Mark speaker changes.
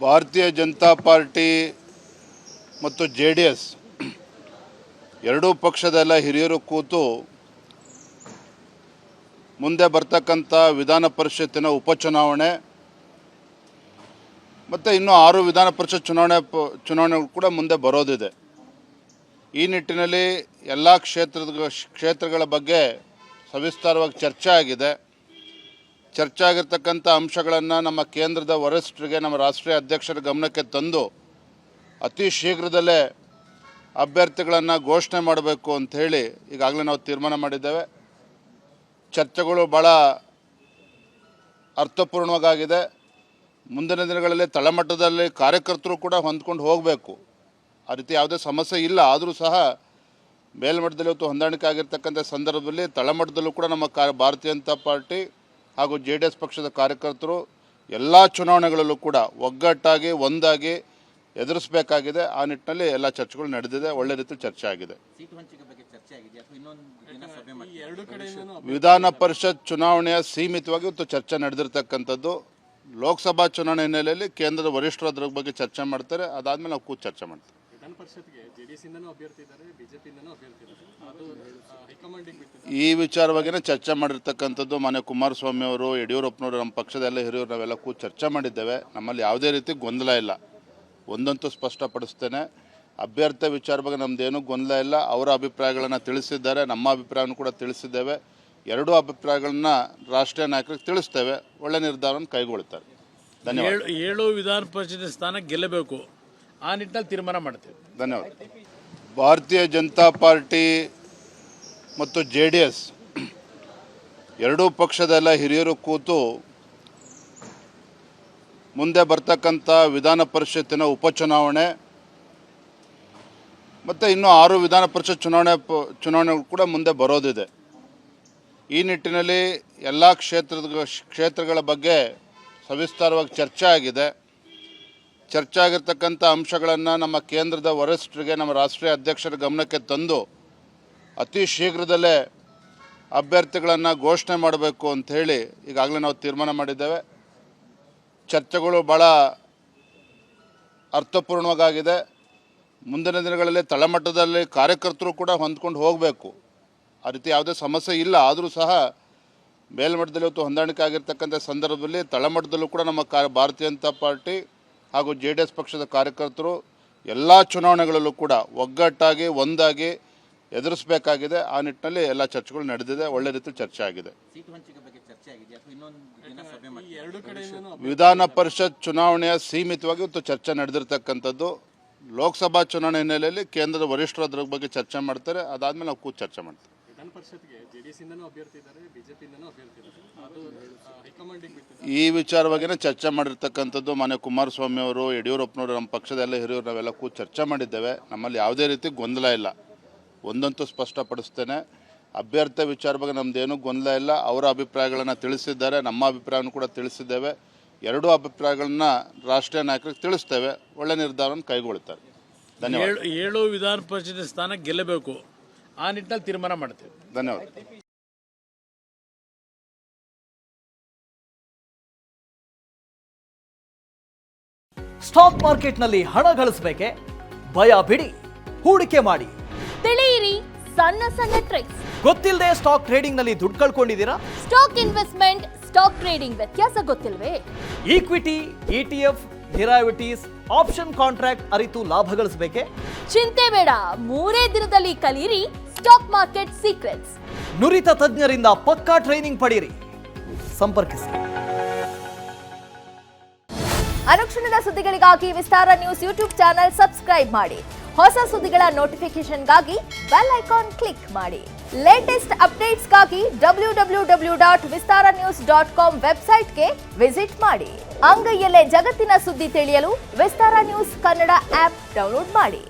Speaker 1: ಭಾರತೀಯ ಜನತಾ ಪಾರ್ಟಿ ಮತ್ತು JDS ಎರಡೂ ಪಕ್ಷದ ಹಿರಿಯರು ಕೂತು ಮುಂದೆ ಬರ್ತಕ್ಕಂಥ ವಿಧಾನ ಪರಿಷತ್ತಿನ ಉಪಚುನಾವಣೆ ಮತ್ತು ಇನ್ನೂ 6 ವಿಧಾನ ಪರಿಷತ್ ಚುನಾವಣೆಗಳು ಕೂಡ ಮುಂದೆ ಬರೋದಿದೆ. ಈ ನಿಟ್ಟಿನಲ್ಲಿ ಎಲ್ಲ ಕ್ಷೇತ್ರಗಳ ಬಗ್ಗೆ ಸವಿಸ್ತಾರವಾಗಿ ಚರ್ಚೆ ಆಗಿದೆ. ಚರ್ಚೆ ಆಗಿರ್ತಕ್ಕಂಥ ಅಂಶಗಳನ್ನು ನಮ್ಮ ಕೇಂದ್ರದ ವರಿಷ್ಠರಿಗೆ, ನಮ್ಮ ರಾಷ್ಟ್ರೀಯ ಅಧ್ಯಕ್ಷರ ಗಮನಕ್ಕೆ ತಂದು ಅತಿ ಶೀಘ್ರದಲ್ಲೇ ಅಭ್ಯರ್ಥಿಗಳನ್ನು ಘೋಷಣೆ ಮಾಡಬೇಕು ಅಂಥೇಳಿ ಈಗಾಗಲೇ ನಾವು ತೀರ್ಮಾನ ಮಾಡಿದ್ದೇವೆ. ಚರ್ಚೆಗಳು ಭಾಳ ಅರ್ಥಪೂರ್ಣವಾಗಿದೆ. ಮುಂದಿನ ದಿನಗಳಲ್ಲಿ ತಳಮಟ್ಟದಲ್ಲಿ ಕಾರ್ಯಕರ್ತರು ಕೂಡ ಹೊಂದ್ಕೊಂಡು ಹೋಗಬೇಕು. ಆ ರೀತಿ ಯಾವುದೇ ಸಮಸ್ಯೆ ಇಲ್ಲ. ಆದರೂ ಸಹ ಮೇಲ್ಮಟ್ಟದಲ್ಲಿ ಇವತ್ತು ಹೊಂದಾಣಿಕೆ ಆಗಿರ್ತಕ್ಕಂಥ ಸಂದರ್ಭದಲ್ಲಿ ತಳಮಟ್ಟದಲ್ಲೂ ಕೂಡ ನಮ್ಮ ಭಾರತೀಯ ಜನತಾ ಪಾರ್ಟಿ ಹಾಗೂ JDS ಪಕ್ಷದ ಕಾರ್ಯಕರ್ತರು ಎಲ್ಲ ಚುನಾವಣೆಗಳಲ್ಲೂ ಕೂಡ ಒಗ್ಗಟ್ಟಾಗಿ ಒಂದಾಗಿ ಎದುರಿಸಬೇಕಾಗಿದೆ. ಆ ನಿಟ್ಟಿನಲ್ಲಿ ಎಲ್ಲ ಚರ್ಚೆಗಳು ನಡೆದಿದೆ. ಒಳ್ಳೆ ರೀತಿ ಚರ್ಚೆ ಆಗಿದೆ. ವಿಧಾನ ಪರಿಷತ್ ಚುನಾವಣೆಯ ಸೀಮಿತವಾಗಿ ಇವತ್ತು ಚರ್ಚೆ ನಡೆದಿರ್ತಕ್ಕಂಥದ್ದು. ಲೋಕಸಭಾ ಚುನಾವಣೆ ಹಿನ್ನೆಲೆಯಲ್ಲಿ ಕೇಂದ್ರದ ವರಿಷ್ಠರು ಅದರ ಬಗ್ಗೆ ಚರ್ಚೆ ಮಾಡ್ತಾರೆ. ಅದಾದಮೇಲೆ ನಾವು ಕೂತು ಚರ್ಚೆ ಮಾಡ್ತೀವಿ. ಈ ವಿಚಾರವಾಗಿಯೇ ಚರ್ಚೆ ಮಾಡಿರ್ತಕ್ಕಂಥದ್ದು ಮಾನ್ಯ ಕುಮಾರಸ್ವಾಮಿ ಅವರು, ಯಡಿಯೂರಪ್ಪನವರು, ನಮ್ಮ ಪಕ್ಷದ ಎಲ್ಲ ಹಿರಿಯರು ನಾವೆಲ್ಲ ಕೂತು ಚರ್ಚೆ ಮಾಡಿದ್ದೇವೆ. ನಮ್ಮಲ್ಲಿ ಯಾವುದೇ ರೀತಿ ಗೊಂದಲ ಇಲ್ಲ. ಒಂದಂತೂ ಸ್ಪಷ್ಟಪಡಿಸ್ತೇನೆ, ಅಭ್ಯರ್ಥಿ ವಿಚಾರ ಬಗ್ಗೆ ನಮ್ಮದೇನೂ ಗೊಂದಲ ಇಲ್ಲ. ಅವರ ಅಭಿಪ್ರಾಯಗಳನ್ನು ತಿಳಿಸಿದ್ದಾರೆ, ನಮ್ಮ ಅಭಿಪ್ರಾಯವನ್ನು ಕೂಡ ತಿಳಿಸಿದ್ದೇವೆ. ಎರಡೂ ಅಭಿಪ್ರಾಯಗಳನ್ನ ರಾಷ್ಟ್ರೀಯ ನಾಯಕರಿಗೆ ತಿಳಿಸ್ತೇವೆ. ಒಳ್ಳೆ ನಿರ್ಧಾರವನ್ನು ಕೈಗೊಳ್ಳುತ್ತಾರೆ. ಧನ್ಯವಾದ.
Speaker 2: 7 ವಿಧಾನ ಪರಿಷತ್ ಸ್ಥಾನ ಗೆಲ್ಲಬೇಕು, ಆ ನಿಟ್ಟಿನಲ್ಲಿ ತೀರ್ಮಾನ ಮಾಡ್ತೇವೆ.
Speaker 1: ಧನ್ಯವಾದ. ಭಾರತೀಯ ಜನತಾ ಪಾರ್ಟಿ ಮತ್ತು JDS ಎರಡೂ ಪಕ್ಷದ ಹಿರಿಯರು ಕೂತು ಮುಂದೆ ಬರ್ತಕ್ಕಂಥ ವಿಧಾನ ಪರಿಷತ್ತಿನ ಉಪಚುನಾವಣೆ ಮತ್ತು ಇನ್ನೂ 6 ವಿಧಾನ ಪರಿಷತ್ ಚುನಾವಣೆಗಳು ಕೂಡ ಮುಂದೆ ಬರೋದಿದೆ. ಈ ನಿಟ್ಟಿನಲ್ಲಿ ಎಲ್ಲ ಕ್ಷೇತ್ರಗಳ ಬಗ್ಗೆ ಸವಿಸ್ತಾರವಾಗಿ ಚರ್ಚೆ ಆಗಿದೆ. ಚರ್ಚೆ ಆಗಿರ್ತಕ್ಕಂಥ ಅಂಶಗಳನ್ನು ನಮ್ಮ ಕೇಂದ್ರದ ವರಿಷ್ಠರಿಗೆ, ನಮ್ಮ ರಾಷ್ಟ್ರೀಯ ಅಧ್ಯಕ್ಷರ ಗಮನಕ್ಕೆ ತಂದು ಅತಿ ಶೀಘ್ರದಲ್ಲೇ ಅಭ್ಯರ್ಥಿಗಳನ್ನು ಘೋಷಣೆ ಮಾಡಬೇಕು ಅಂಥೇಳಿ ಈಗಾಗಲೇ ನಾವು ತೀರ್ಮಾನ ಮಾಡಿದ್ದೇವೆ. ಚರ್ಚೆಗಳು ಭಾಳ ಅರ್ಥಪೂರ್ಣವಾಗಿದೆ. ಮುಂದಿನ ದಿನಗಳಲ್ಲಿ ತಳಮಟ್ಟದಲ್ಲಿ ಕಾರ್ಯಕರ್ತರು ಕೂಡ ಹೊಂದ್ಕೊಂಡು ಹೋಗಬೇಕು. ಆ ರೀತಿ ಯಾವುದೇ ಸಮಸ್ಯೆ ಇಲ್ಲ. ಆದರೂ ಸಹ ಮೇಲ್ಮಟ್ಟದಲ್ಲಿ ಇವತ್ತು ಹೊಂದಾಣಿಕೆ ಆಗಿರ್ತಕ್ಕಂಥ ಸಂದರ್ಭದಲ್ಲಿ ತಳಮಟ್ಟದಲ್ಲೂ ಕೂಡ ನಮ್ಮ ಭಾರತೀಯ ಜನತಾ ಪಾರ್ಟಿ ಹಾಗೂ JDS ಪಕ್ಷದ ಕಾರ್ಯಕರ್ತರು ಎಲ್ಲ ಚುನಾವಣೆಗಳಲ್ಲೂ ಕೂಡ ಒಗ್ಗಟ್ಟಾಗಿ ಒಂದಾಗಿ ಎದುರಿಸಬೇಕಾಗಿದೆ. ಆ ನಿಟ್ಟಿನಲ್ಲಿ ಎಲ್ಲ ಚರ್ಚೆಗಳು ನಡೆದಿದೆ. ಒಳ್ಳೆ ರೀತಿ ಚರ್ಚೆ ಆಗಿದೆ. ವಿಧಾನ ಪರಿಷತ್ ಚುನಾವಣೆಯ ಸೀಮಿತವಾಗಿ ಇವತ್ತು ಚರ್ಚೆ ನಡೆದಿರ್ತಕ್ಕಂಥದ್ದು. ಲೋಕಸಭಾ ಚುನಾವಣೆ ಹಿನ್ನೆಲೆಯಲ್ಲಿ ಕೇಂದ್ರದ ವರಿಷ್ಠರು ಅದರ ಬಗ್ಗೆ ಚರ್ಚೆ ಮಾಡ್ತಾರೆ. ಅದಾದಮೇಲೆ ನಾವು ಕೂತು ಚರ್ಚೆ ಮಾಡ್ತೀವಿ. ಈ ವಿಚಾರವಾಗಿಯೇ ಚರ್ಚೆ ಮಾಡಿರ್ತಕ್ಕಂಥದ್ದು ಮಾನ್ಯ ಕುಮಾರಸ್ವಾಮಿ ಅವರು, ಯಡಿಯೂರಪ್ಪನವರು, ನಮ್ಮ ಪಕ್ಷದ ಎಲ್ಲ ಹಿರಿಯರು ನಾವೆಲ್ಲ ಕೂತು ಚರ್ಚೆ ಮಾಡಿದ್ದೇವೆ. ನಮ್ಮಲ್ಲಿ ಯಾವುದೇ ರೀತಿ ಗೊಂದಲ ಇಲ್ಲ. ಒಂದಂತೂ ಸ್ಪಷ್ಟಪಡಿಸ್ತೇನೆ, ಅಭ್ಯರ್ಥಿ ವಿಚಾರ ಬಗ್ಗೆ ನಮ್ಮದೇನೂ ಗೊಂದಲ ಇಲ್ಲ. ಅವರ ಅಭಿಪ್ರಾಯಗಳನ್ನು ತಿಳಿಸಿದ್ದಾರೆ, ನಮ್ಮ ಅಭಿಪ್ರಾಯವನ್ನು ಕೂಡ ತಿಳಿಸಿದ್ದೇವೆ. ಎರಡೂ ಅಭಿಪ್ರಾಯಗಳನ್ನ ರಾಷ್ಟ್ರೀಯ ನಾಯಕರಿಗೆ ತಿಳಿಸ್ತೇವೆ. ಒಳ್ಳೆ ನಿರ್ಧಾರವನ್ನು ಕೈಗೊಳ್ಳುತ್ತಾರೆ. ಧನ್ಯವಾದ.
Speaker 2: 7 ವಿಧಾನ ಪರಿಷತ್ ಸ್ಥಾನ ಗೆಲ್ಲಬೇಕು, ಆ ನಿಟ್ಟಿನಲ್ಲಿ ತೀರ್ಮಾನ ಮಾಡ್ತೇವೆ.
Speaker 1: ಧನ್ಯವಾದ.
Speaker 3: ಸ್ಟಾಕ್ ಮಾರ್ಕೆಟ್ನಲ್ಲಿ ಹಣ ಗಳಿಸಬೇಕೆ? ಭಯ ಬಿಡಿ, ಹೂಡಿಕೆ ಮಾಡಿ.
Speaker 4: ತಿಳಿಯಿರಿ ಸಣ್ಣ ಸಣ್ಣ ಟ್ರಿಕ್ಸ್.
Speaker 3: ಗೊತ್ತಿಲ್ಲದೆ ಸ್ಟಾಕ್ ಟ್ರೇಡಿಂಗ್ ನಲ್ಲಿ ದುಡ್ಡು ಕಳ್ಕೊಂಡಿದ್ದೀರಾ?
Speaker 4: ಸ್ಟಾಕ್ ಇನ್ವೆಸ್ಟ್ಮೆಂಟ್, ಸ್ಟಾಕ್ ಟ್ರೇಡಿಂಗ್ ವ್ಯತ್ಯಾಸ ಗೊತ್ತಿಲ್ವೇ?
Speaker 3: Equity, ETF, derivatives, option contract ಅರಿತು ಲಾಭ ಗಳಿಸಬೇಕೆ?
Speaker 4: ಚಿಂತೆ ಬೇಡ, 3 ದಿನದಲ್ಲಿ ಕಲಿಯಿರಿ ಸ್ಟಾಕ್ ಮಾರ್ಕೆಟ್ ಸೀಕ್ರೆಟ್ಸ್.
Speaker 3: ನುರಿತ ತಜ್ಞರಿಂದ ಪಕ್ಕಾ ಟ್ರೈನಿಂಗ್ ಪಡೆಯಿರಿ. ಸಂಪರ್ಕಿಸಿ.
Speaker 4: ಅನುಕ್ಷಣದ ಸುದ್ದಿಗಳಿಗಾಗಿ ವಿಸ್ತಾರ ನ್ಯೂಸ್ ಯೂಟ್ಯೂಬ್ ಚಾನೆಲ್ ಸಬ್ಸ್ಕ್ರೈಬ್ ಮಾಡಿ. ಹೊಸ ಸುದ್ದಿಗಳ ನೋಟಿಫಿಕೇಶನ್ಗಾಗಿ ಬೆಲ್ ಐಕಾನ್ ಕ್ಲಿಕ್ ಮಾಡಿ. ಲೇಟೆಸ್ಟ್ ಅಪ್ಡೇಟ್ಸ್ಗಾಗಿ www.vistaranews.com ವೆಬ್ಸೈಟ್ಗೆ ವಿಸಿಟ್ ಮಾಡಿ. ಅಂಗೈಯಲ್ಲೇ ಜಗತ್ತಿನ ಸುದ್ದಿ ತಿಳಿಯಲು ವಿಸ್ತಾರ ನ್ಯೂಸ್ ಕನ್ನಡ ಆಪ್ ಡೌನ್ಲೋಡ್ ಮಾಡಿ.